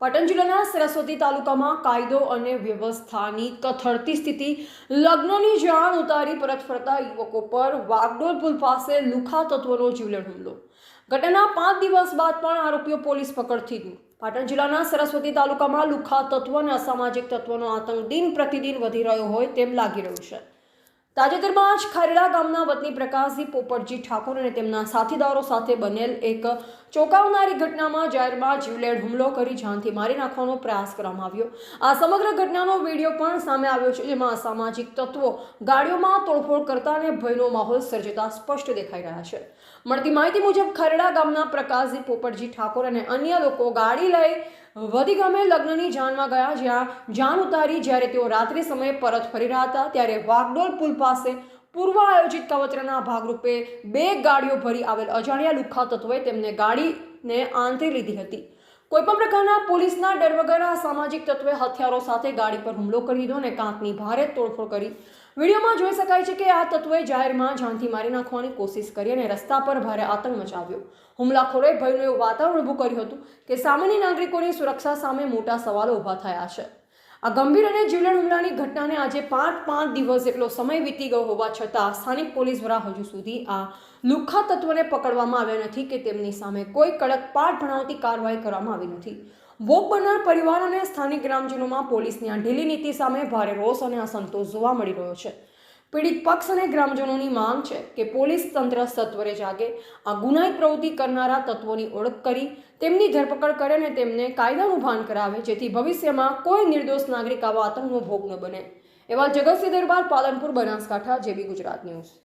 પાટણ જિલ્લાના સરસ્વતી તાલુકામાં કાયદો અને વ્યવસ્થાની કથળતી સ્થિતિ, લગ્નની જાણ ઉતારી પરત ફરતા યુવકો પર વાગડોલ પુલ પાસે લુખ્ખા તત્વોનો જીવલેણ હુમલો. ઘટનાના 5 દિવસ બાદ પણ આરોપીઓ પોલીસ પકડથી દૂર. પાટણ જિલ્લાના સરસ્વતી તાલુકામાં લુખ્ખા તત્વો અને અસામાજિક તત્વોનો આતંક દિન પ્રતિદિન વધી રહ્યો હોય તેમ લાગી રહ્યું છે. તાજેતરમાં જ ખારેડા ગામના વતની પ્રકાશજી પોપટજી ઠાકોર અને તેમના સાથીદારો સાથે બનેલ એક ચોંકાવનારી ઘટનામાં જાહેરમાં જીવલેણ હુમલો કરી જાનથી મારી નાખવાનો પ્રયાસ કરવામાં આવ્યો. આ સમગ્ર ઘટનાનો વિડીયો પણ સામે આવ્યો છે, જેમાં અસામાજિક તત્વો ગાડીઓમાં તોડફોડ કરતા અને ભયનો માહોલ સર્જતા સ્પષ્ટ દેખાઈ રહ્યા છે. મળતી માહિતી મુજબ ખારેડા ગામના પ્રકાશજી પોપટજી ઠાકોર અને અન્ય લોકો ગાડી લઈ વધી ગામે લગ્નની જાનમાં ગયા, જ્યાં જાન ઉતારી જ્યારે તેઓ રાત્રિ સમયે પરત ફરી રહ્યા હતા ત્યારે વાગડોલ પુલ પાસે પૂર્વ આયોજિત કાવતરાના ભાગરૂપે 2 ગાડીઓ ભરી આવેલ અજાણ્યા લુખ્ખા તત્વોએ તેમને ગાડીને આંતરી લીધી હતી. કોઈપણ પ્રકારના પોલીસના ડર વગર આ સામાજિક તત્વોએ હથિયારો સાથે ગાડી પર હુમલો કરી દીધો અને કાંકની ભારે તોડફોડ કરી. વિડીયોમાં જોઈ શકાય છે કે આ તત્વોએ જાહેરમાં જાનથી મારી નાખવાની કોશિશ કરી અને રસ્તા પર ભારે આતંક મચાવ્યો. હુમલાખોરોએ ભયનું એવું વાતાવરણ ઊભું કર્યું હતું કે સામાન્ય નાગરિકોની સુરક્ષા સામે મોટા સવાલો ઊભા થયા છે. આ ગંભીર અને જીવલેણ હુમલાની ઘટનાને આજે 5 દિવસ જેટલો સમય વીતી ગયો હોવા છતાં સ્થાનિક પોલીસ દ્વારા હજુ સુધી આ લુખ્ખા તત્વોને પકડવામાં આવ્યા નથી કે તેમની સામે કોઈ કડક પાઠ ભણાવતી કાર્યવાહી કરવામાં આવી નથી. ભોગ બનનાર પરિવાર અને સ્થાનિક ગ્રામજનોમાં પોલીસની આ ઢીલી નીતિ સામે ભારે રોષ અને અસંતોષ જોવા મળી રહ્યો છે. પીડિત પક્ષ અને ગ્રામજનોની માંગ છે કે પોલીસ તંત્ર સત્વરે જાગે, આ ગુનાહિત પ્રવૃત્તિ કરનારા તત્વોની ઓળખ કરી તેમની ધરપકડ કરે અને તેમને કાયદાનું ભાન કરાવે, જેથી ભવિષ્યમાં કોઈ નિર્દોષ નાગરિક આવા આતંકનો ભોગ ન બને. એવા જગતસિંહ દરબાર, પાલનપુર, બનાસકાંઠા, જેબી ગુજરાત ન્યૂઝ.